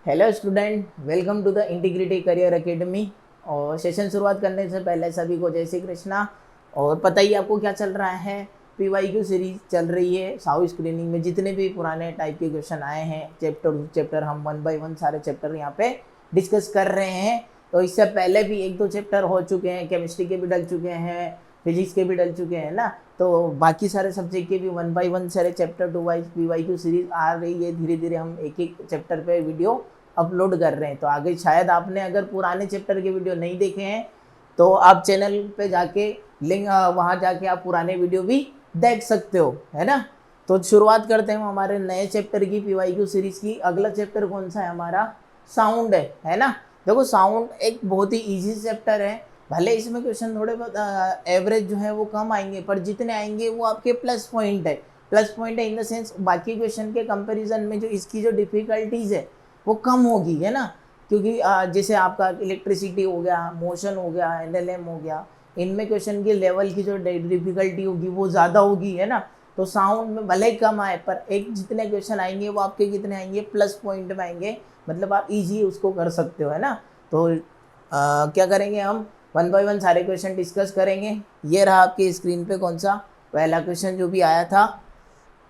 Hello student, welcome to the Integrity Career Academy. और session शुरुआत करने से पहले सभी को जय श्री कृष्णा। और पता ही आपको क्या चल रहा है, PYQ सीरीज चल रही है। साउ स्क्रीनिंग में जितने भी पुराने टाइप के क्वेश्चन आए हैं चैप्टर हम 1 बाय 1 सारे चैप्टर यहाँ पे डिस्कस कर रहे हैं। तो इससे पहले भी 1-2 चैप्टर हो चुके हैं, केमिस्ट्री के भी डल चुके हैं, फिजिक्स के भी डल चुके हैं ना। तो बाकी सारे सब्जेक्ट के भी 1 बाय 1 सारे chapter to wise PYQ series आ रही है। धीरे धीरे हम एक एक चैप्टर पे वीडियो अपलोड कर रहे हैं। तो आगे शायद आपने अगर पुराने चैप्टर के वीडियो नहीं देखे हैं तो आप चैनल पे जाके लिंक वहाँ जाके आप पुराने वीडियो भी देख सकते हो, है ना। तो शुरुआत करते हैं हमारे नए चैप्टर की, PYQ सीरीज की। अगला चैप्टर कौन सा है हमारा? साउंड है ना। देखो, साउंड एक बहुत ही इजी चैप्टर है। भले इसमें क्वेश्चन थोड़े बहुत एवरेज जो है वो कम आएंगे, पर जितने आएंगे वो आपके प्लस पॉइंट है। प्लस पॉइंट है इन द सेंस बाकी क्वेश्चन के कंपैरिजन में जो इसकी जो डिफिकल्टीज है वो कम होगी, है ना। क्योंकि जैसे आपका इलेक्ट्रिसिटी हो गया, मोशन हो गया, NLM हो गया, इनमें क्वेश्चन की लेवल की जो डिफिकल्टी होगी वो ज़्यादा होगी, है ना। तो साउंड में भले ही कम आए पर एक जितने क्वेश्चन आएंगे वो आपके कितने आएंगे? प्लस पॉइंट में आएंगे। मतलब आप इजी उसको कर सकते हो, है ना। तो क्या करेंगे हम? 1 बाय 1 सारे क्वेश्चन डिस्कस करेंगे। ये रहा आपकी स्क्रीन पे कौन सा पहला क्वेश्चन जो भी आया था।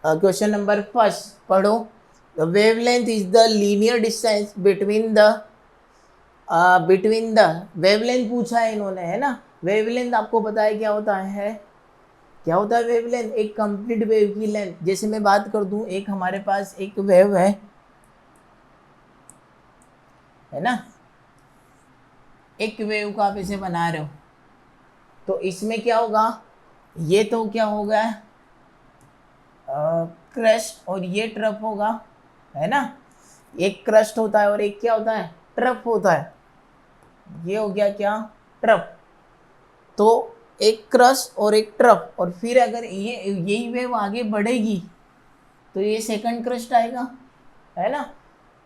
क्वेश्चन नंबर फर्स्ट पढ़ो। The wavelength is the linear distance between the wavelength पूछा है इन्होंने, है ना। वेवलेंथ आपको पता है क्या होता है? क्या होता है वेवलेंथ? एक कंप्लीट वेव की लेंथ। जैसे मैं बात कर दूं, एक हमारे पास एक वेव है ना। एक वेव को आप इसे बना रहे हो तो इसमें क्या होगा? ये तो क्या होगा? क्रस्ट, और ये ट्रफ होगा, है ना। एक क्रस्ट होता है और एक क्या होता है? ट्रफ होता है। ये हो गया क्या? ट्रफ। तो एक क्रस्ट और एक ट्रफ, और फिर अगर ये यही वेव आगे बढ़ेगी तो ये सेकंड क्रस्ट आएगा, है ना।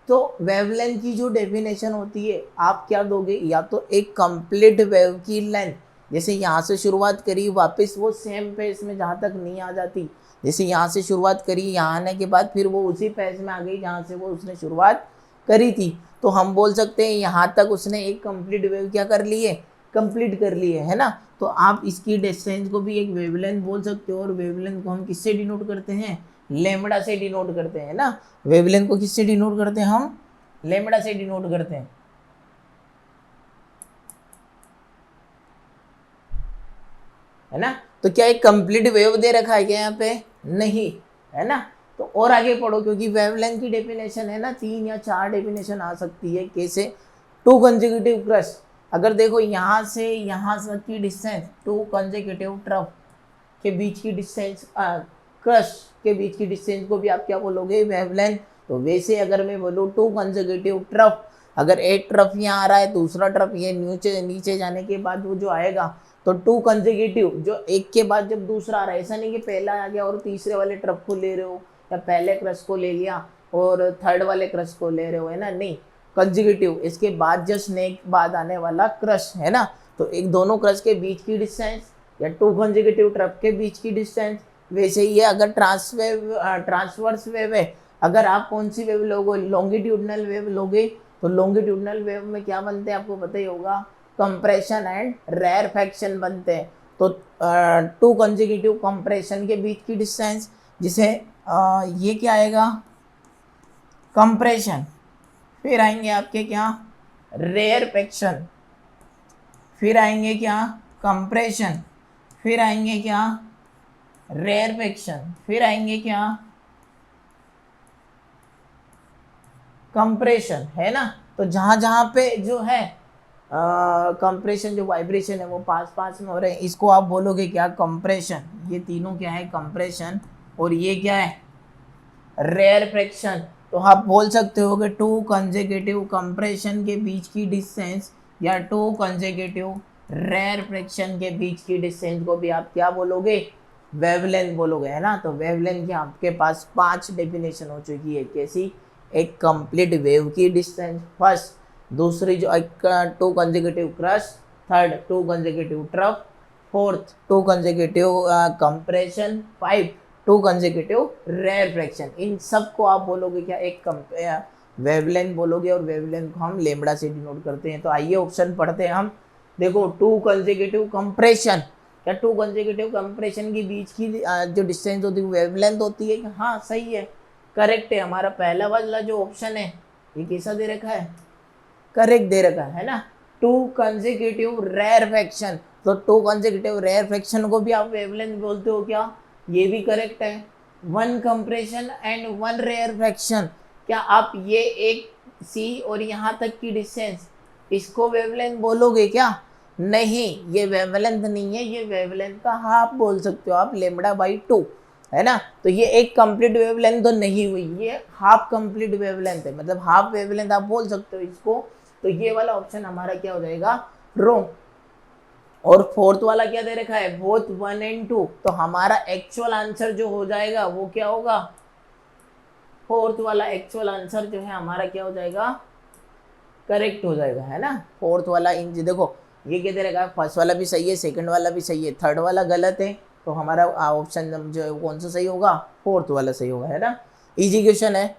तो वेवलेंथ की जो डेफिनेशन होती है, आप क्या दोगे? या तो एक कंप्लीट वेव की लेंथ, जैसे यहाँ से शुरुआत करी वापस वो सेम पेज में जहाँ तक नहीं आ जाती। जैसे यहाँ से शुरुआत करी, यहाँ आने के बाद फिर वो उसी पेज में आ गई जहाँ से वो उसने शुरुआत करी थी। तो हम बोल सकते हैं यहाँ तक उसने एक कंप्लीट वेव क्या कर ली है? कंप्लीट कर ली है ना। तो आप इसकी डिस्टेंस को भी एक वेवलेंथ बोल सकते हो। और वेवलेंथ को हम किससे डिनोट करते हैं? लेमड़ा से डिनोट करते हैं ना। वेवलेंथ को किससे डिनोट करते हैं हम? लेमड़ा से डिनोट करते हैं, है ना। तो क्या एक कंप्लीट वेव दे रखा है क्या यहाँ पे? नहीं, है ना। तो और आगे पढ़ो, क्योंकि वेवलेंथ की डेफिनेशन है ना 3 या 4 डेफिनेशन आ सकती है। कैसे? 2 कंसेक्यूटिव क्रस्ट। अगर देखो यहाँ से यहाँ तक की डिस्टेंस, 2 कंसेक्यूटिव ट्रफ के बीच की डिस्टेंस, क्रस्ट के बीच की डिस्टेंस को भी आप क्या बोलोगे? वेवलेंथ। तो वैसे अगर मैं बोलूँ 2 कंसेक्यूटिव ट्रफ, अगर एक ट्रफ यहाँ आ रहा है, दूसरा ट्रफ ये नीचे नीचे जाने के बाद वो जो आएगा, तो 2 कंसेक्यूटिव, जो एक के बाद जब दूसरा आ रहा है, ऐसा नहीं कि पहला आ गया और तीसरे वाले ट्रफ को ले रहे हो, या पहले क्रस्ट को ले लिया और थर्ड वाले क्रस्ट को ले रहे हो, है ना। नहीं, कंसेक्यूटिव, इसके बाद जस्ट नेक्स्ट बाद आने वाला क्रस्ट, है ना। तो एक दोनों क्रस्ट के बीच की डिस्टेंस या 2 कंसेक्यूटिव ट्रफ के बीच की डिस्टेंस। वैसे ही है अगर ट्रांसवर्स वेव है, अगर आप कौन सी वेव लोगे? लॉन्गिट्यूडनल वेव लोगे। तो लॉन्गिट्यूडनल वेव में क्या बनते हैं आपको पता ही होगा? कंप्रेशन एंड रेरफैक्शन बनते हैं। तो 2 कंसेक्यूटिव कंप्रेशन के बीच की डिस्टेंस, जिसे ये क्या आएगा? कंप्रेशन। फिर आएंगे आपके क्या? रेयरफैक्शन। फिर आएंगे क्या? कंप्रेशन। फिर आएंगे क्या? रेयरफैक्शन। फिर आएंगे क्या? कंप्रेशन, है ना। तो जहां जहां पे जो है कंप्रेशन, जो वाइब्रेशन है वो पास पास में हो रहे हैं, इसको आप बोलोगे क्या? कंप्रेशन। ये तीनों क्या है? कंप्रेशन। और ये क्या है? रेयरफैक्शन। तो आप बोल सकते हो कि 2 कंसेक्यूटिव कंप्रेशन के बीच की डिस्टेंस या 2 कंसेक्यूटिव रेयरफैक्शन के बीच की डिस्टेंस को भी आप क्या बोलोगे? वेवलेंथ बोलोगे, है ना। तो वेवलेंथ की आपके पास 5 डेफिनेशन हो चुकी है। कैसी? एक कंप्लीट वेव की डिस्टेंस फर्स्ट, दूसरी जो 2 consecutive crest, third 2 consecutive trough, fourth 2 consecutive compression, 5 2 consecutive rarefaction. इन सब को आप बोलोगे क्या? एक वेवलेंथ बोलोगे और वेवलेंथ को हम लेमड़ा से डिनोट करते हैं। तो आइए ऑप्शन पढ़ते हैं हम। देखो टू कंसेक्यूटिव कंप्रेशन, क्या टू कंसेक्यूटिव कंप्रेशन के बीच की जो डिस्टेंस होती है वेवलेंथ होती है? हाँ सही है, करेक्ट है। हमारा पहला वाला जो ऑप्शन है ये कैसा दे रखा है? करेक्ट दे रखा है ना। टू कंसेक्यूटिव रेयरफैक्शन, तो टू कंसेक्यूटिव रेयरफैक्शन को भी आप वेवलेंथ बोलते हो क्या? ये भी करेक्ट है। One compression and one rarefaction, क्या आप ये एक सी और यहाँ तक की डिस्टेंस इसको वेवलेंथ बोलोगे क्या? नहीं, ये वेवलेंथ नहीं है, ये वेवलेंथ का हाफ बोल सकते हो आप, लेमड़ा बाई 2 है ना। तो ये एक कंप्लीट वेवलेंथ तो नहीं हुई, ये हाफ कंप्लीट वेवलेंथ है, मतलब हाफ वेवलेंथ आप बोल सकते हो इसको। तो ये वाला ऑप्शन हमारा क्या हो जाएगा? रॉन्ग। और फोर्थ वाला क्या दे रखा है? बोथ 1 and 2, तो हमारा एक्चुअल आंसर जो हो जाएगा वो क्या होगा? फोर्थ वाला एक्चुअल आंसर जो है हमारा क्या हो जाएगा? करेक्ट हो जाएगा, है ना। फोर्थ वाला इन देखो ये क्या दे रखा है? फर्स्ट वाला भी सही है, सेकंड वाला भी सही है, थर्ड वाला गलत है, तो हमारा ऑप्शन जो है कौन सा सही होगा? फोर्थ वाला सही होगा, है ना। इजी क्वेश्चन है।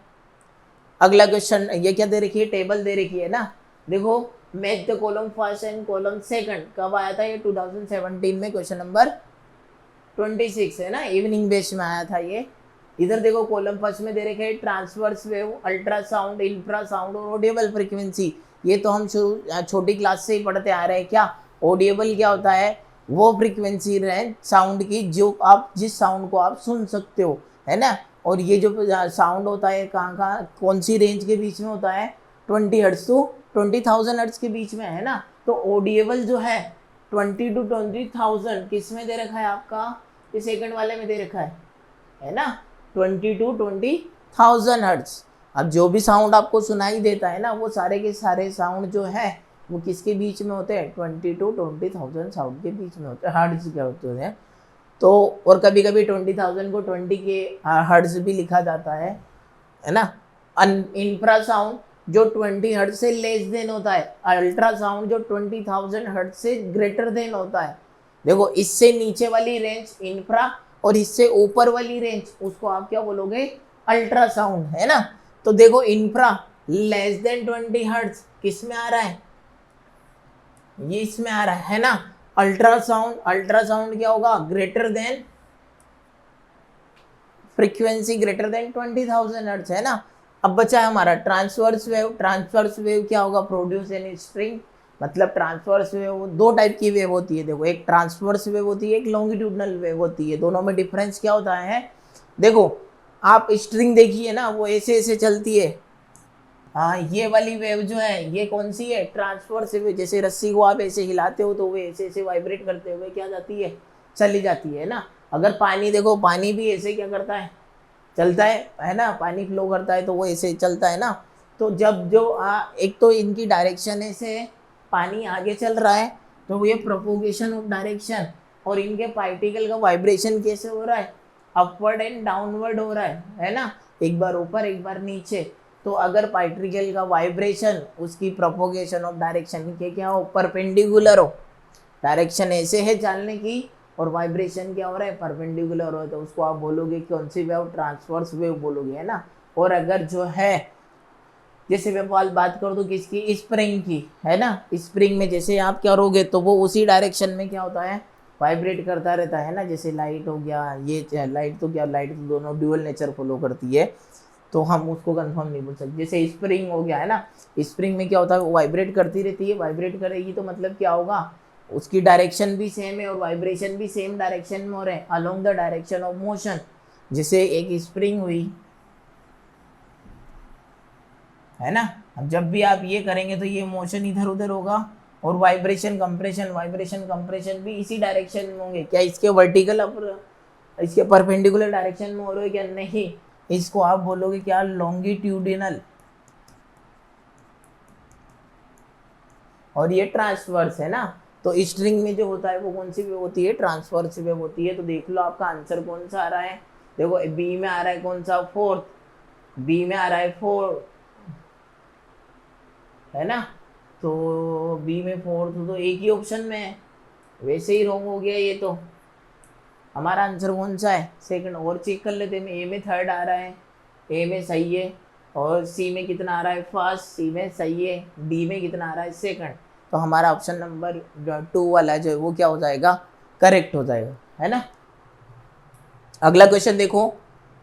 अगला क्वेश्चन ये क्या दे रखी है? टेबल दे रखी है ना। देखो match the column first and column second कब आया था? ये 2017 में क्वेश्चन नंबर 26 है ना, इवनिंग बेस में आया था ये। इधर देखो कॉलम फर्स्ट में दे रखे ट्रांसवर्स वेव, अल्ट्रासाउंड, इंफ्रासाउंड और ऑडिएबल फ्रीक्वेंसी। ये तो हम छोटी क्लास से ही पढ़ते आ रहे हैं। क्या ऑडिएबल क्या होता है? वो फ्रीक्वेंसी रेंज साउंड की जो आप जिस साउंड को आप सुन सकते हो, है ना। और ये जो साउंड होता है कहाँ कौन सी रेंज के बीच में होता है? 20 हर्ट्ज टू 20,000 हर्ट्ज के बीच में, है ना। तो ऑडिएबल जो है 20 to 20,000 किस में दे रखा है आपका? ये सेकंड वाले में दे रखा है ना, 20 to 20,000 हर्ट्ज। अब जो भी साउंड आपको सुनाई देता है ना, वो सारे के सारे साउंड जो है वो किसके बीच में होते हैं? 20 to 20,000 साउंड के बीच में होते हैं, हर्ट्ज के होते हैं। तो और कभी कभी 20,000 को 20 के हर्ट्ज भी लिखा जाता है ना। इंफ्रासाउंड जो 20 हर्ट्ज से लेस देन होता है, अल्ट्रासाउंड जो 20,000 हर्ट्ज से ग्रेटर देन होता है। देखो इससे नीचे वाली रेंज इंफ्रा और इससे ऊपर वाली रेंज उसको आप क्या बोलोगे? अल्ट्रासाउंड, है ना। तो देखो इंफ्रा लेस देन 20 हर्ट्ज किस में आ रहा है? ये इसमें आ रहा है ना। अल्ट्रासाउंड, अल्ट्रासाउंड क्या होगा? Greater than frequency greater than 20,000 hertz, है ना। अब बचा है हमारा ट्रांसवर्स वेव। ट्रांसवर्स वेव क्या होगा? प्रोड्यूस इन स्ट्रिंग, मतलब ट्रांसवर्स वेव दो टाइप की वेव होती है। देखो एक ट्रांसवर्स वेव होती है, एक लॉन्गिट्यूडनल वेव होती है। दोनों में डिफरेंस क्या होता है? देखो आप स्ट्रिंग देखिए ना, वो ऐसे ऐसे चलती है। हाँ ये वाली वेव जो है ये कौन सी है? Transverse wave. जैसे रस्सी को आप ऐसे हिलाते हो तो वो ऐसे ऐसे वाइब्रेट करते हुए क्या जाती है? चली जाती है ना। अगर पानी देखो, पानी भी ऐसे क्या करता है? चलता है ना। पानी फ्लो करता है तो वो ऐसे चलता है ना। तो जब जो एक तो इनकी डायरेक्शन ऐसे पानी आगे चल रहा है तो ये प्रोपोगेशन ऑफ डायरेक्शन, और इनके पार्टिकल का वाइब्रेशन कैसे हो रहा है? अपवर्ड एंड डाउनवर्ड हो रहा है ना, एक बार ऊपर एक बार नीचे। तो अगर पार्टिकल का वाइब्रेशन उसकी प्रोपोगेशन ऑफ डायरेक्शन के क्या हो? परपेंडिकुलर हो, डायरेक्शन ऐसे है चलने की और वाइब्रेशन क्या हो रहा है? परपेंडिकुलर हो रहा है, तो उसको आप बोलोगे कौन सी वेव? ट्रांसवर्स वेव बोलोगे, है ना। और अगर जो है जैसे मैं बात करूँ तो किसकी? स्प्रिंग की, है ना। स्प्रिंग में जैसे आप क्या करोगे तो वो उसी डायरेक्शन में क्या होता है? वाइब्रेट करता रहता है ना। जैसे लाइट हो गया, ये लाइट तो क्या, लाइट तो दोनों ड्यूअल नेचर फॉलो करती है, तो हम उसको कंफर्म नहीं बोल सकते। जैसे स्प्रिंग हो गया, है ना। स्प्रिंग में क्या होता है? वो वाइब्रेट करती रहती है, वाइब्रेट करेगी तो मतलब क्या होगा? उसकी डायरेक्शन भी सेम है और वाइब्रेशन भी सेम डायरेक्शन में हो रहे हैं, along the direction of motion. जैसे एक स्प्रिंग हुई, है ना। अब जब भी आप ये करेंगे तो ये मोशन इधर उधर होगा, और वाइब्रेशन कंप्रेशन भी इसी डायरेक्शन में होंगे। क्या इसके वर्टिकल इसके परपेंडिकुलर डायरेक्शन में हो रहे हो क्या? नहीं, इसको आप बोलोगे क्या? लॉन्गिट्यूडिनल। और ये ट्रांसवर्स, है ना। तो स्ट्रिंग में जो होता है वो कौन सी वेव होती है? ट्रांसवर्स वेव होती है। तो देख लो आपका आंसर कौन सा आ रहा है। देखो बी में आ रहा है कौन सा? फोर्थ। बी में आ रहा है 4, है ना। तो बी में 4 तो एक ही ऑप्शन में है, वैसे ही रॉन्ग हो गया ये। तो हमारा आंसर कौन सा है? सेकंड। और चेक कर लेते हैं। ए में थर्ड आ रहा है, ए में सही है, और सी में कितना आ रहा है फर्स्ट, सी में सही है, डी में कितना आ रहा है सेकंड। तो हमारा ऑप्शन नंबर 2 वाला जो है वो क्या हो जाएगा, करेक्ट हो जाएगा, है ना। अगला क्वेश्चन देखो,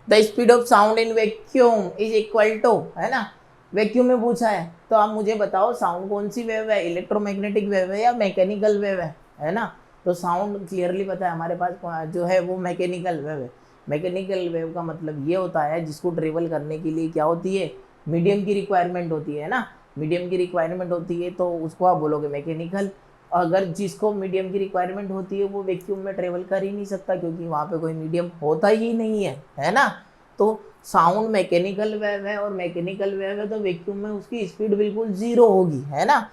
the speed of sound in vacuum is equal to, है ना, वैक्यूम में पूछा है, तो आप मुझे बताओ साउंड कौन सी वेव है, इलेक्ट्रोमैग्नेटिक वेव है या मैकेनिकल वेव है ना। तो साउंड क्लियरली पता है हमारे पास जो है वो मैकेनिकल वेव है। मैकेनिकल वेव का मतलब ये होता है जिसको ट्रेवल करने के लिए क्या होती है, मीडियम की रिक्वायरमेंट होती है ना, मीडियम की रिक्वायरमेंट होती है, तो उसको आप बोलोगे मैकेनिकल। अगर जिसको मीडियम की रिक्वायरमेंट होती है वो वैक्यूम में ट्रेवल कर ही नहीं सकता, क्योंकि वहाँ पे कोई मीडियम होता ही नहीं है ना। तो साउंड मैकेनिकल वेव है, और मैकेनिकल वेव है तो वैक्यूम में उसकी स्पीड बिल्कुल जीरो होगी, है ना।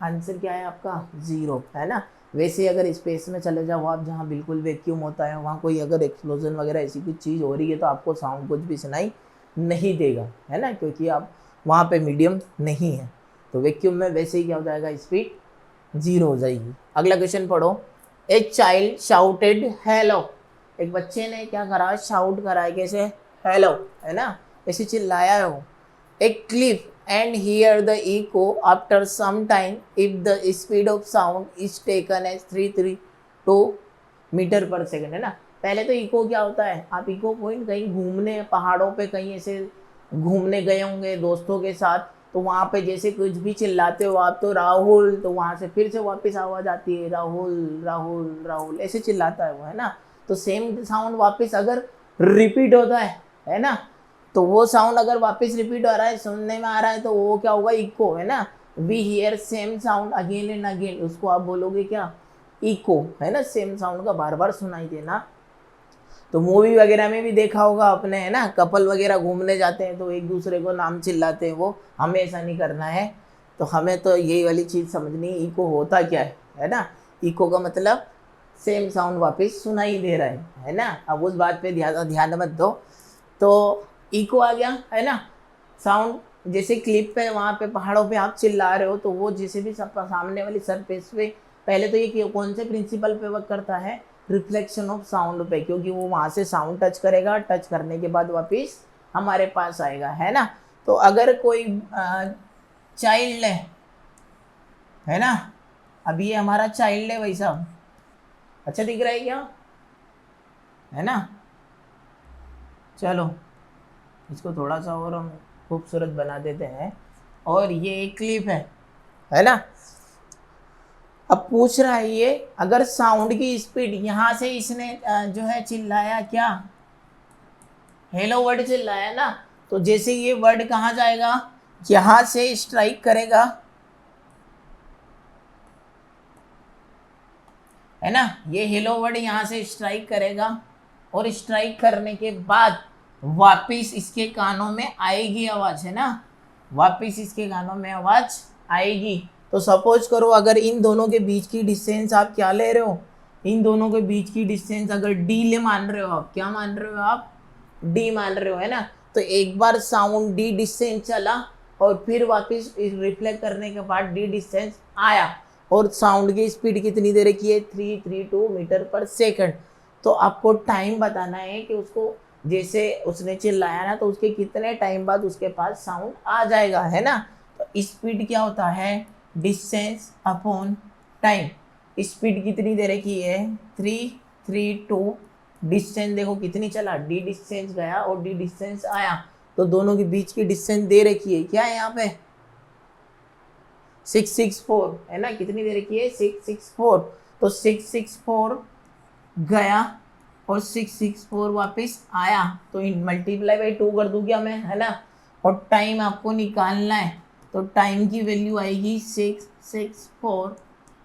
आंसर क्या है आपका, जीरो, है ना। वैसे अगर स्पेस में चले जाओ आप, जहाँ बिल्कुल वैक्यूम होता है, वहाँ कोई अगर एक्सप्लोजन वगैरह ऐसी कुछ चीज़ हो रही है तो आपको साउंड कुछ भी सुनाई नहीं देगा, है ना, क्योंकि आप वहाँ पे मीडियम नहीं है। तो वैक्यूम में वैसे ही क्या हो जाएगा, स्पीड जीरो हो जाएगी। अगला क्वेश्चन पढ़ो, ए चाइल्ड शाउटेड हेलो, एक बच्चे ने क्या करा, शाउट करा है, कैसे, हेलो, है ना, ऐसे चिल्लाया है वो। ए Cliff and hear the echo after some time if the speed of sound is taken as 332 metre पर सेकंड, है ना। पहले तो इको क्या होता है, आप इको पॉइंट कहीं घूमने पहाड़ों पे कहीं ऐसे घूमने गए होंगे दोस्तों के साथ, तो वहाँ पे जैसे कुछ भी चिल्लाते हो आप, तो राहुल, तो वहाँ से फिर से वापस आवाज़ आती है, राहुल राहुल राहुल, ऐसे चिल्लाता है वो, है ना। तो सेम साउंड वापस अगर रिपीट होता है ना, तो वो साउंड अगर वापस रिपीट हो रहा है, सुनने में आ रहा है, तो वो क्या होगा, इको, है ना। We hear same sound again and again, उसको आप बोलोगे क्या, इको, है ना। सेम साउंड का बार बार सुनाई देना। तो मूवी वगैरह में भी देखा होगा आपने, है ना, कपल वगैरह घूमने जाते हैं तो एक दूसरे को नाम चिल्लाते हैं, वो हमें ऐसा नहीं करना है। तो हमें तो यही वाली चीज़ समझनी है, इको होता क्या है ना। इको का मतलब सेम साउंड वापस सुनाई दे रहा है ना। अब उस बात पे ध्यान मत दो। तो इको आ गया, है ना, साउंड जैसे क्लिप पे वहाँ पे पहाड़ों पे आप चिल्ला रहे हो, तो वो जैसे भी सामने वाली सरफेस पे, पहले तो ये कौन से प्रिंसिपल पे वर्क करता है, रिफ्लेक्शन ऑफ साउंड पे, क्योंकि वो वहाँ से साउंड टच करेगा, टच करने के बाद वापस हमारे पास आएगा, है ना। तो अगर कोई चाइल्ड है ना, अभी ये हमारा चाइल्ड है भाई साहब, अच्छा दिख रहा है क्या, है ना। चलो इसको थोड़ा सा और हम खूबसूरत बना देते हैं, और ये एक क्लिप है ना। अब पूछ रहा है ये, अगर साउंड की स्पीड यहाँ से इसने जो है चिल्लाया क्या, हेलो वर्ड चिल्लाया ना, तो जैसे ये वर्ड कहाँ जाएगा, यहाँ से स्ट्राइक करेगा, है ना। ये हेलो वर्ड यहाँ से स्ट्राइक करेगा, और स्ट्राइक करने के बाद वापिस इसके कानों में आएगी आवाज़, है ना, वापिस इसके कानों में आवाज़ आएगी। तो सपोज करो अगर इन दोनों के बीच की डिस्टेंस आप क्या ले रहे हो, इन दोनों के बीच की डिस्टेंस अगर डी ले मान रहे हो आप, क्या मान रहे हो आप, डी मान रहे हो, है ना। तो एक बार साउंड डी डिस्टेंस चला और फिर वापस रिफ्लेक्ट करने के बाद डी डिस्टेंस आया, और साउंड की स्पीड कितनी दे रखी है, 332 मीटर पर सेकंड। तो आपको टाइम बताना है कि उसको जैसे उसने चिल्लाया ना, तो उसके कितने टाइम बाद उसके पास साउंड आ जाएगा, है ना। तो स्पीड क्या होता है, डिस्टेंस अपॉन टाइम। स्पीड कितनी दे रखी है, 332, डिस्टेंस देखो कितनी चला, डी डिस्टेंस गया और डी डिस्टेंस आया, तो दोनों के बीच की डिस्टेंस दे रखी है, क्या है यहाँ पे 664, है ना, कितनी दे रखी है 664। तो 664 गया और 664 वापस आया, तो मल्टीप्लाई बाई 2 कर दूँ क्या मैं, है ना। और टाइम आपको निकालना है, तो टाइम की वैल्यू आएगी 664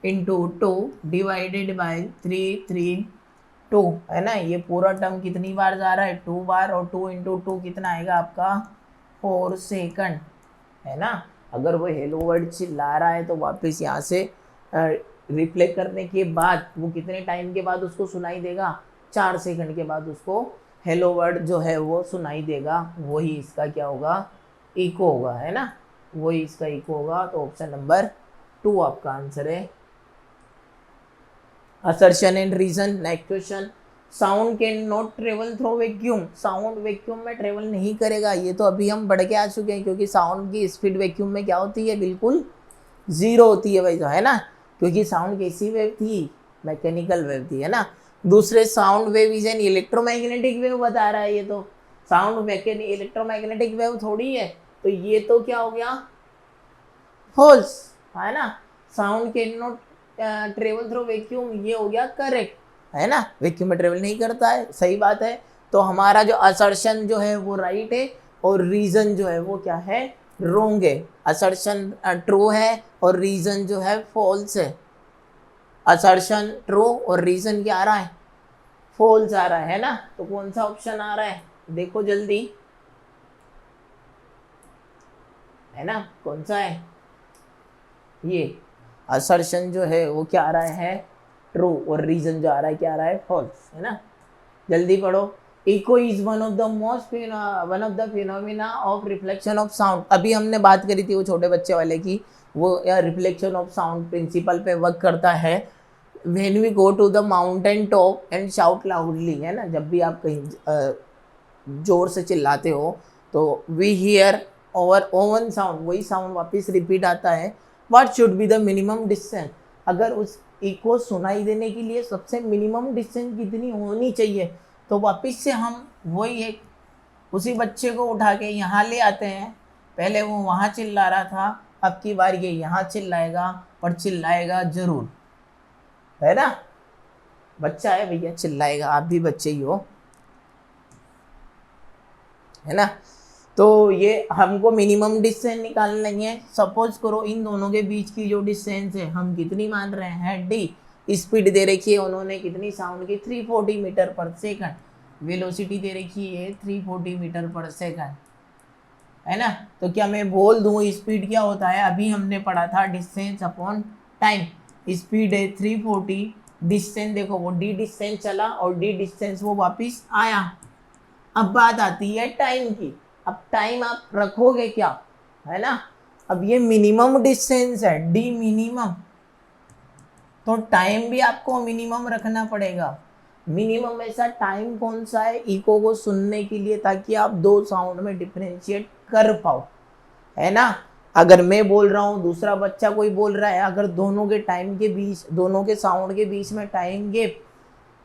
इंटू 2 डिवाइडेड बाई 332, है ना। ये पूरा टर्म कितनी बार जा रहा है, 2 बार, और 2 इंटू 2 कितना आएगा आपका 4 सेकंड, है ना। अगर वो हेलो वर्ड चिल्ला रहा है तो वापस यहाँ से रिफ्लेक्ट करने के बाद वो कितने टाइम के बाद उसको सुनाई देगा, 4 सेकंड के बाद उसको हेलो वर्ड जो है वो सुनाई देगा, वही इसका क्या होगा, इको होगा, है ना, वही इसका इको होगा। तो ऑप्शन नंबर 2 आपका आंसर है। Assertion and reason. Next question, sound can not travel through vacuum, sound vacuum में ट्रेवल नहीं करेगा। ये तो अभी हम बढ़ के आ चुके हैं, क्योंकि साउंड की स्पीड वैक्यूम में क्या होती है, बिल्कुल जीरो होती है भाई, तो है ना, क्योंकि साउंड कैसी वेव थी, मैकेनिकल वेव थी, है ना। दूसरे sound wave is an electromagnetic wave बता रहा है, ये तो साउंड मैकेनिक इलेक्ट्रोमैग्नेटिक वेव थोड़ी है, तो ये तो क्या हो गया, फॉल्स, है ना। Sound can not travel through vacuum, ये हो गया करेक्ट, है ना, वैक्यूम में ट्रेवल नहीं करता है, सही बात है। तो हमारा जो असर्शन जो है वो राइट है, और रीजन जो है वो क्या है, रोंग है। असर्शन ट्रू है और रीजन जो है फॉल्स है। असर्शन ट्रू और रीजन क्या आ रहा है, फॉल्स आ रहा है ना। तो कौन सा ऑप्शन आ रहा है, देखो जल्दी, है ना, कौन सा है, ये असर्शन जो है वो क्या आ रहा है, ट्रू, और रीजन जो आ रहा है क्या आ रहा है, फॉल्स, है ना। जल्दी पढ़ो। Echo is one of the phenomena of reflection of sound. अभी हमने बात करी थी वो छोटे बच्चे वाले की, वो रिफ्लेक्शन ऑफ साउंड प्रिंसिपल पे वर्क करता है। When we go to the mountain top and shout loudly, है ना, जब भी आप कहीं जोर से चिल्लाते हो तो we hear over oven sound, वही साउंड वापस रिपीट आता है। What should be the minimum distance, अगर उस इको सुनाई देने के लिए सबसे मिनिमम डिस्टेंस कितनी होनी चाहिए, तो वापस से हम वही एक उसी बच्चे को उठा के यहाँ ले आते हैं। पहले वो वहाँ चिल्ला रहा था, अब की बार ये यहाँ चिल्लाएगा, और चिल्लाएगा जरूर, है ना, बच्चा है भैया, चिल्लाएगा, आप भी बच्चे ही हो, है ना। तो ये हमको मिनिमम डिस्टेंस निकालना है। सपोज करो इन दोनों के बीच की जो डिस्टेंस है हम कितनी मान रहे हैं, डी। स्पीड दे रखी है उन्होंने कितनी, साउंड की 340 मीटर पर सेकंड, वेलोसिटी दे रखी है 340 मीटर पर सेकंड, है ना। तो क्या मैं बोल दूँ स्पीड क्या होता है, अभी हमने पढ़ा था डिस्टेंस अपॉन टाइम। स्पीड है 340, डिस्टेंस देखो वो डी डिस्टेंस चला और डी डिस्टेंस वो वापिस आया। अब बात आती है टाइम की, अब टाइम आप रखोगे क्या, है ना। अब ये मिनिमम डिस्टेंस है, डी मिनिमम, तो टाइम भी आपको मिनिमम रखना पड़ेगा। मिनिमम ऐसा टाइम कौन सा है इको को सुनने के लिए, ताकि आप दो साउंड में डिफरेंशिएट कर पाओ, है ना। अगर मैं बोल रहा हूँ, दूसरा बच्चा कोई बोल रहा है, अगर दोनों के टाइम के बीच, दोनों के साउंड के बीच में टाइम गैप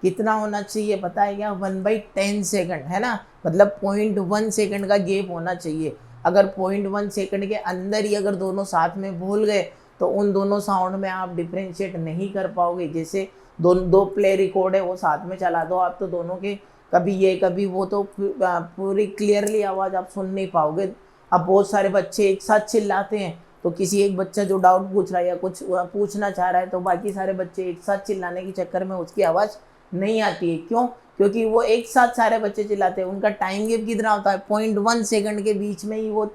कितना होना चाहिए पता है क्या, 1/10 सेकंड, है ना, मतलब 0.1 सेकंड का गैप होना चाहिए। अगर 0.1 सेकंड के अंदर ही अगर दोनों साथ में बोल गए तो उन दोनों साउंड में आप डिफ्रेंशिएट नहीं कर पाओगे। जैसे दो प्ले रिकॉर्ड है वो साथ में चला दो आप, तो दोनों के कभी ये कभी वो, तो पूरी क्लियरली आवाज़ आप सुन नहीं पाओगे। अब बहुत सारे बच्चे एक साथ चिल्लाते हैं, तो किसी एक बच्चा जो डाउट पूछ रहा है या कुछ पूछना चाह रहा है, तो बाकी सारे बच्चे एक साथ चिल्लाने के चक्कर में उसकी आवाज़ नहीं आती है। क्यों, क्योंकि वो एक साथ सारे बच्चे चिल्लाते हैं, उनका टाइम गैप कितना होता है, 0.1 सेकंड के बीच में ही वो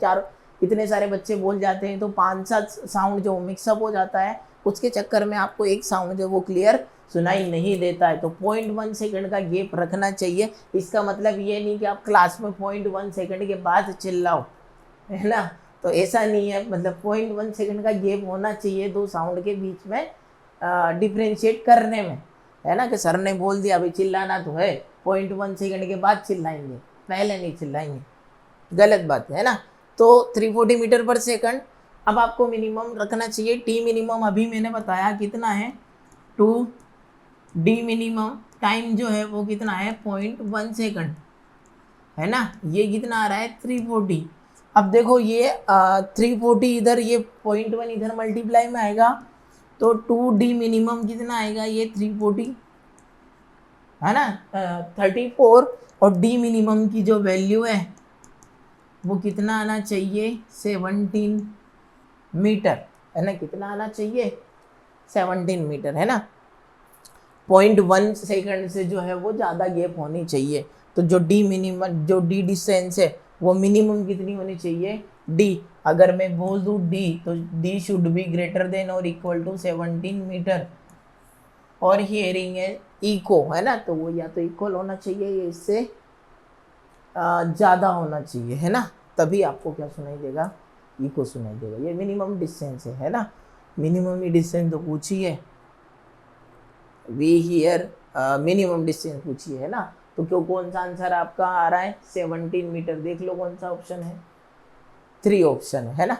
इतने सारे बच्चे बोल जाते हैं, तो 5-7 साउंड जो मिक्सअप हो जाता है, उसके चक्कर में आपको एक साउंड जो वो क्लियर सुनाई नहीं देता है। तो 0.1 सेकंड का गैप रखना चाहिए। इसका मतलब ये नहीं कि आप क्लास में 0.1 सेकंड के बाद चिल्लाओ, है ना, तो ऐसा नहीं है। मतलब 0.1 सेकंड का गैप होना चाहिए दो साउंड के बीच में डिफ्रेंशिएट करने में, है ना। कि सर ने बोल दिया अभी चिल्लाना तो है, 0.1 सेकंड के बाद चिल्लाएंगे, पहले नहीं चिल्लाएंगे, गलत बात है ना। तो 340 मीटर पर सेकंड। अब आपको मिनिमम रखना चाहिए, टी मिनिमम अभी मैंने बताया कितना है 2, डी मिनिमम टाइम जो है वो कितना है 0.1 सेकंड, है ना। ये कितना आ रहा है 340। अब देखो ये 340 इधर, ये 0.1 इधर मल्टीप्लाई में आएगा, तो 2D मिनिमम कितना आएगा, ये 340, है ना, 34। और डी मिनिमम की जो वैल्यू है वो कितना आना चाहिए 17 मीटर, है ना, कितना आना चाहिए 17 मीटर, है ना। 0.1 सेकंड से जो है वो ज़्यादा गैप होनी चाहिए। तो जो डी मिनिमम, जो डी डिस्टेंस है वो मिनिमम कितनी होनी चाहिए, डी। अगर मैं बोल दूँ डी, तो D should be greater than और इक्वल टू 17 मीटर। और हियरिंग है इको, है ना, तो वो या तो इक्वल होना चाहिए या इससे ज़्यादा होना चाहिए, है ना, तभी आपको क्या सुनाई देगा, इको सुनाई देगा। ये मिनिमम डिस्टेंस है ना, मिनिमम ही डिस्टेंस तो पूछी है। वी हियर मिनिमम डिस्टेंस पूछी है ना, तो क्यों कौन सा आंसर आपका आ रहा है 17 मीटर, देख लो कौन सा ऑप्शन है, 3 ऑप्शन है ना।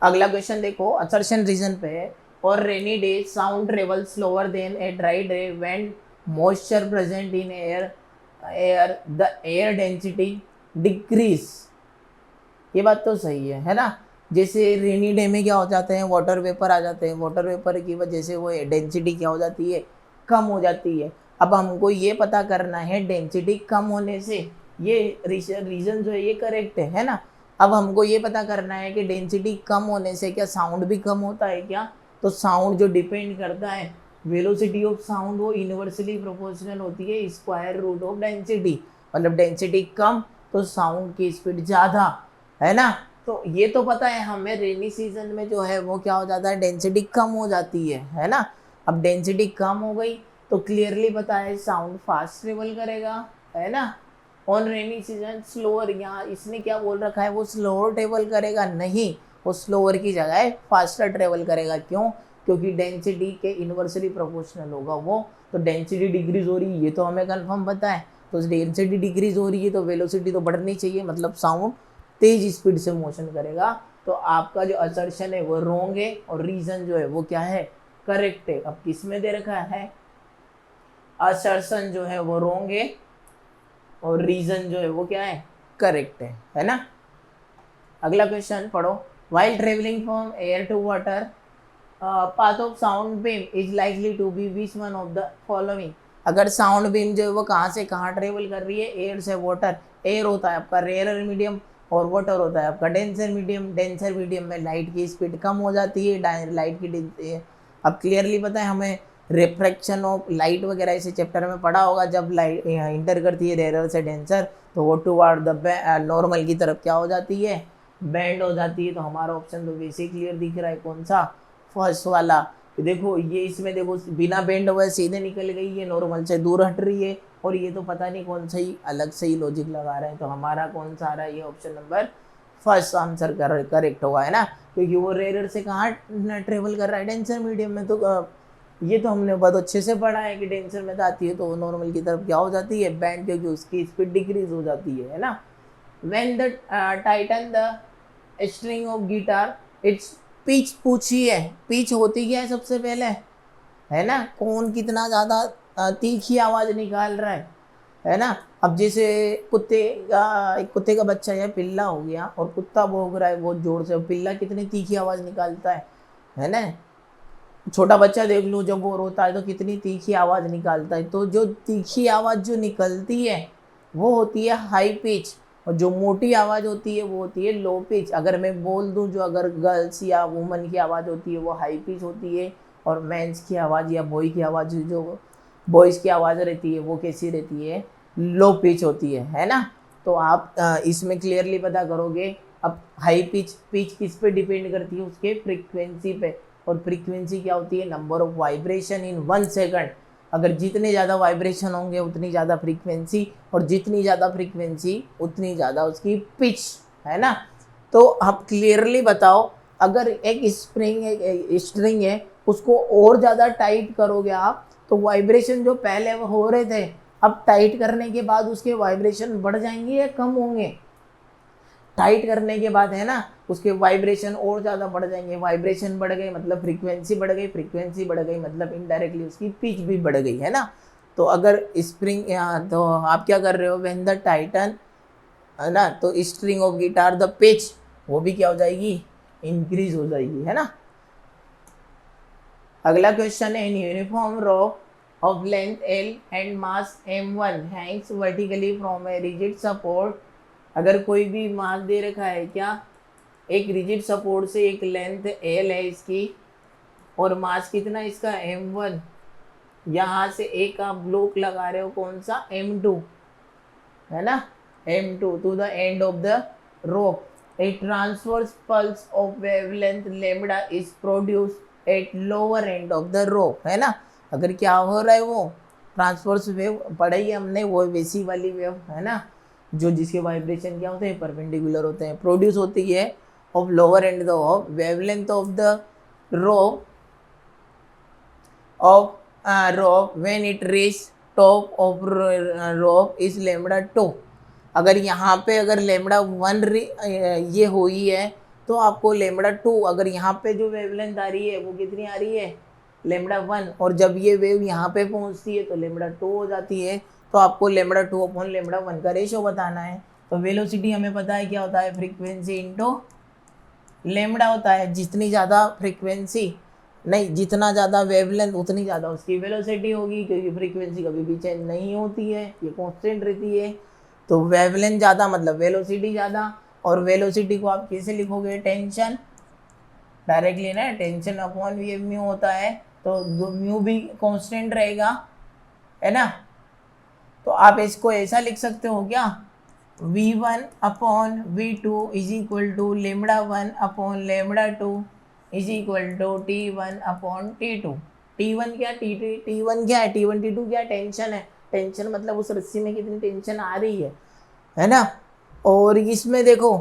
अगला क्वेश्चन देखो, असर्शन रीजन पे है, और rainy day sound travel slower then a dry day when moisture present in air the air density decrease. ये बात तो सही है ना। जैसे रेनी डे में क्या हो जाते हैं, वाटर वेपर आ जाते हैं, वाटर वेपर की वजह से वो डेंसिटी क्या हो जाती है, कम हो जाती है। अब हमको ये पता करना है डेंसिटी कम होने से, ये रीजन जो है ये करेक्ट है ना। अब हमको ये पता करना है कि डेंसिटी कम होने से क्या साउंड भी कम होता है क्या, तो साउंड जो डिपेंड करता है वेलोसिटी ऑफ साउंड वो यूनिवर्सली प्रोपोर्शनल होती है स्क्वायर रूट ऑफ डेंसिटी, मतलब डेंसिटी कम तो साउंड की स्पीड ज़्यादा, है ना। तो ये तो पता है हमें रेनी सीजन में जो है वो क्या हो जाता है, डेंसिटी कम हो जाती है ना। अब डेंसिटी कम हो गई तो क्लियरली पता है साउंड फास्ट ट्रेवल करेगा, है ना। ऑन रेनी सीजन स्लोअर, यहाँ इसने क्या बोल रखा है, वो स्लोअर ट्रेवल करेगा, नहीं, वो स्लोअर की जगह फास्टर ट्रेवल करेगा। क्यों, क्योंकि डेंसिटी के इन्वर्सली प्रोपोर्शनल होगा वो, तो डेंसिटी डिक्रीज हो रही है ये तो हमें कंफर्म पता है, तो डेंसिटी डिक्रीज हो रही है तो वेलोसिटी तो बढ़नी चाहिए, मतलब साउंड तेज स्पीड से मोशन करेगा। तो आपका जो असर्शन है वो रॉन्ग है और रीजन जो है वो क्या है, करेक्ट है। अब किस में दे रखा है, असर्शन जो है वो रॉन्ग है और रीजन जो है वो क्या है, करेक्ट है ना। अगला क्वेश्चन पढ़ो, while travelling from air to water path of sound beam is likely to be which one of the following. अगर साउंड बीम जो है वो कहाँ से कहाँ ट्रेवल कर रही है, एयर से वाटर, एयर होता है आपका रेयर मीडियम और वाटर होता है आपका डेंसर मीडियम। डेंसर मीडियम में लाइट की स्पीड कम हो जाती है, लाइट की अब क्लियरली पता है हमें रिफ्रैक्शन ऑफ लाइट वगैरह इसे चैप्टर में पढ़ा होगा, जब लाइट इंटर करती है रेयर से डेंसर तो वो टुवर्ड द नॉर्मल की तरफ क्या हो जाती है, बेंड हो जाती है। तो हमारा ऑप्शन तो वैसे क्लियर दिख रहा है, कौन सा, फर्स्ट वाला। देखो ये इसमें देखो बिना बेंड हुए सीधे निकल गई, ये नॉर्मल से दूर हट रही है, और ये तो पता नहीं कौन सा ही अलग से ही लॉजिक लगा रहे हैं। तो हमारा कौन सा आ रहा है, ये option number first answer correct होगा, है ना। क्योंकि वो रेयर से कहाँ ट्रेवल कर रहा है, डेंसर मीडियम में। तो ये तो हमने बहुत अच्छे से पढ़ा है कि डेंसर में आती है तो वो नॉर्मल की तरफ क्या हो जाती है, बैंड, क्योंकि उसकी स्पीड डिक्रीज हो जाती है ना। When the Titan the string of guitar it's pitch पूछी है, पिच होती क्या है सबसे पहले, है ना, कौन कितना ज़्यादा तीखी आवाज़ निकाल रहा है ना। अब जैसे एक कुत्ते का बच्चा या पिल्ला हो गया और कुत्ता भौंक रहा है बहुत जोर से, पिल्ला कितनी तीखी आवाज़ निकालता है ना। छोटा बच्चा देख लो जब वो रोता है तो कितनी तीखी आवाज़ निकालता है। तो जो तीखी आवाज़ जो निकलती है वो होती है हाई पिच, और जो मोटी आवाज़ होती है वो होती है लो पिच। अगर मैं बोल दूं जो अगर गर्ल्स या वुमन की आवाज़ होती है वो हाई पिच होती है, और मेंस की आवाज़ या बॉय की आवाज़ जो बॉयज़ की आवाज़ रहती है वो कैसी रहती है, लो पिच होती है ना। तो आप इसमें क्लियरली पता करोगे। अब हाई पिच किस पे डिपेंड करती है, उसके फ्रीक्वेंसी पे, और फ्रीक्वेंसी क्या होती है, number of vibration in 1 second. अगर जितने ज़्यादा वाइब्रेशन होंगे उतनी ज़्यादा फ्रीक्वेंसी, और जितनी ज़्यादा फ्रीक्वेंसी उतनी ज़्यादा उसकी पिच, है ना। तो आप क्लियरली बताओ, अगर एक स्ट्रिंग है उसको और ज़्यादा टाइट करोगे आप तो वाइब्रेशन जो पहले हो रहे थे अब टाइट करने के बाद उसके वाइब्रेशन बढ़ जाएंगे या कम होंगे, टाइट करने के बाद, है ना, उसके वाइब्रेशन और ज़्यादा बढ़ जाएंगे। वाइब्रेशन बढ़ गए मतलब फ्रीक्वेंसी बढ़ गई, फ्रीक्वेंसी बढ़ गई मतलब इनडायरेक्टली उसकी पिच भी बढ़ गई, है ना। तो अगर स्प्रिंग, तो आप क्या कर रहे हो, व्हेन द टाइटन, है ना, तो string of guitar the pitch वो भी क्या हो जाएगी, इंक्रीज हो जाएगी, है ना। अगला क्वेश्चन है, in uniform rope of length L and mass M1 hangs vertically from a rigid support. अगर कोई भी मास दे रखा है क्या, एक रिजिड सपोर्ट से एक लेंथ L है इसकी, और मास कितना इसका M1, यहाँ से एक आप ब्लॉक लगा रहे हो कौन सा, M2, है ना, M2 to the end of the rope. A transverse pulse of wavelength lambda is produce at lower end of the rope, है ना। अगर क्या हो रहा है, वो ट्रांसवर्स वेव पढ़ाई हमने, वो वैसी वाली वेव, है ना, जो जिसके वाइब्रेशन क्या होते हैं, परपेंडिकुलर होते हैं, प्रोड्यूस होती है of lower end of wavelength of the rope of rope when it reach top of rope is lambda 2। अगर यहाँ पे अगर लैम्बडा 1 ये हुई है तो आपको लैम्बडा 2, अगर यहाँ पे जो वेवलेंथ आ रही है वो कितनी आ रही है लैम्बडा 1, और जब ये वेव यहाँ पे पहुँचती है तो लैम्बडा 2 हो जाती है। तो आपको लैम्बडा 2 अपॉन लैम्बडा 1 का रेशो बताना है। तो वेलोसिटी हमें पता है क्या होता है, फ्रीक्वेंसी इंटू लैम्बडा होता है। जितनी ज़्यादा फ्रीक्वेंसी नहीं, जितना ज़्यादा वेवलेंथ उतनी ज़्यादा उसकी वेलोसिटी होगी, क्योंकि फ्रीक्वेंसी कभी भी चेंज नहीं होती है, ये कांस्टेंट रहती है। तो वेवलेंथ ज़्यादा मतलब वेलोसिटी ज़्यादा, और वेलोसिटी को आप कैसे लिखोगे, टेंशन डायरेक्टली ना, टेंशन अपॉन वी म्यू होता है, तो म्यू भी कांस्टेंट रहेगा, है ना। तो आप इसको ऐसा लिख सकते हो क्या, v1 upon v2 is equal to lambda 1 upon lambda 2 is equal to t1 upon t2। t1 क्या t1 क्या है, t1 t2 क्या टेंशन है, टेंशन मतलब उस रस्सी में कितनी टेंशन आ रही है ना। और इसमें देखो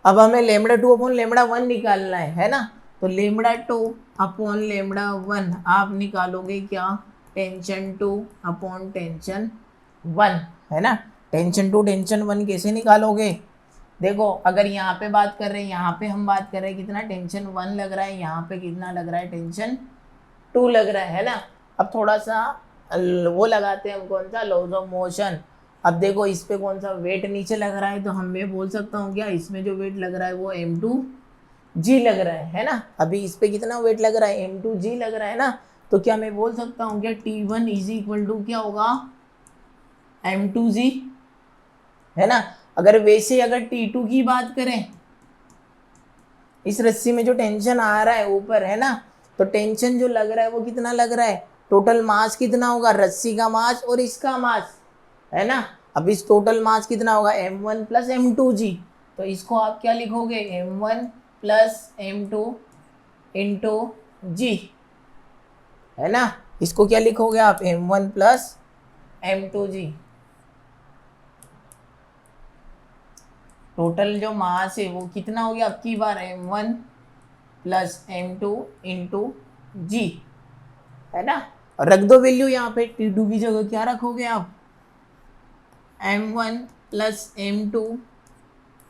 अब हमें लेमड़ा 2 अपॉन लेमड़ा 1 निकालना है ना। तो लेमड़ा 2 अपॉन लेमड़ा 1 आप निकालोगे क्या, टेंशन 2 अपॉन टेंशन 1, है ना। टेंशन 2 टेंशन 1 कैसे निकालोगे, देखो अगर यहाँ पे बात कर रहे हैं, यहाँ पे हम बात कर रहे हैं कितना टेंशन 1 लग रहा है, यहाँ पे कितना लग रहा है टेंशन 2 लग रहा है ना। अब थोड़ा सा वो लगाते हैं हम, कौन सा, लॉज ऑफ मोशन। अब देखो इस पे कौन सा वेट नीचे लग रहा है, तो हम ये बोल सकता हूँ क्या, इसमें जो वेट लग रहा है वो m2g लग रहा है ना। अभी इस पे कितना वेट लग रहा है, m2g लग रहा है ना। तो क्या मैं बोल सकता हूँ क्या, t1 इज इक्वल टू क्या होगा, m2g, है ना। अगर वैसे अगर t2 की बात करें, इस रस्सी में जो टेंशन आ रहा है ऊपर, है ना, तो टेंशन जो लग रहा है वो कितना लग रहा है, टोटल मास कितना होगा, रस्सी का मास और इसका मास, है ना। अब इस टोटल मास कितना होगा, m1 प्लस m2g। तो इसको आप क्या लिखोगे, m1 plus m2 into g, है ना। इसको क्या लिखोगे आप, m1 प्लस m2g। टोटल जो मास है वो कितना हो गया, अब की बार m1 प्लस m2 इंटू जी, है ना। और रख दो वैल्यू यहाँ पे, t2 की जगह क्या रखोगे आप, m1 plus m2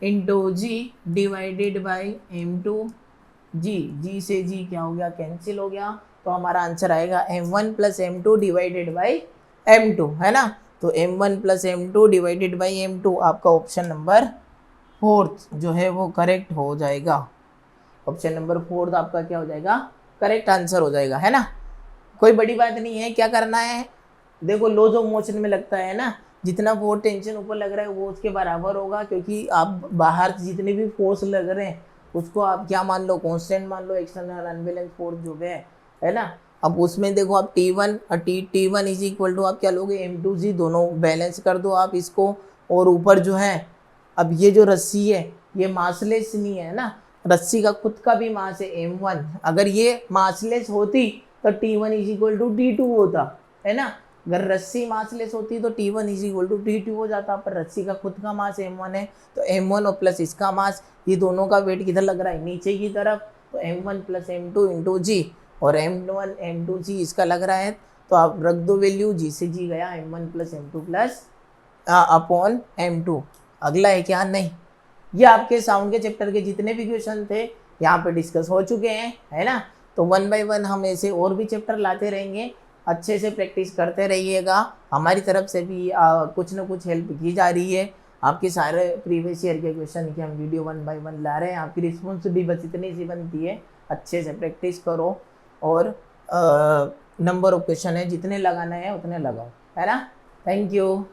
into ji divided by m2 जी से जी क्या हो गया, कैंसिल हो गया। तो हमारा आंसर आएगा m1 plus m2 divided by m2, है ना। तो m1 plus m2 divided by m2 आपका ऑप्शन नंबर 4 जो है वो करेक्ट हो जाएगा। ऑप्शन नंबर 4 आपका क्या हो जाएगा, करेक्ट आंसर हो जाएगा, है ना। कोई बड़ी बात नहीं है, क्या करना है, देखो लॉज ऑफ मोशन में लगता है ना, जितना फोर्स टेंशन ऊपर लग रहा है वो उसके बराबर होगा, क्योंकि आप बाहर जितने भी फोर्स लग रहे हैं उसको आप क्या मान लो, कांस्टेंट मान लो, एक्सटर्नल अनबैलेंस फोर्स जो है ना। अब उसमें देखो आप t1 और t1 इज इक्वल टू आप क्या लोगे, m2g, दोनों बैलेंस कर दो आप इसको। और ऊपर जो है, अब ये जो रस्सी है ये मासलेस नहीं है ना, रस्सी का खुद का भी मास है m1। अगर ये मासलेस होती तो t1 is equal to t2 होता, है ना। अगर रस्सी मासलेस होती तो t1 is equal to t2 हो जाता, पर रस्सी का खुद का मास m1 है, तो m1 और प्लस इसका मास, ये दोनों का वेट किधर लग रहा है, नीचे की तरफ। तो m1 प्लस m2 इंटू जी, और m1 m2g इसका लग रहा है, तो आप रख दो वैल्यू, जी से जी गया, m1 plus m2 plus upon m2। अगला है क्या, नहीं, ये आपके साउंड के चैप्टर के जितने भी क्वेश्चन थे यहाँ पे डिस्कस हो चुके हैं, है ना। तो 1 बाय 1 हम ऐसे और भी चैप्टर लाते रहेंगे, अच्छे से प्रैक्टिस करते रहिएगा। हमारी तरफ से भी कुछ ना कुछ हेल्प की जा रही है। आपके सारे प्रीवियस ईयर के क्वेश्चन की हम वीडियो 1 बाय 1 ला रहे हैं। आपकी रिस्पॉन्स भी बस इतनी सी बनती है, अच्छे से प्रैक्टिस करो और नंबर ऑफ क्वेश्चन है जितने लगाना है उतने लगाओ, है ना। Thank you.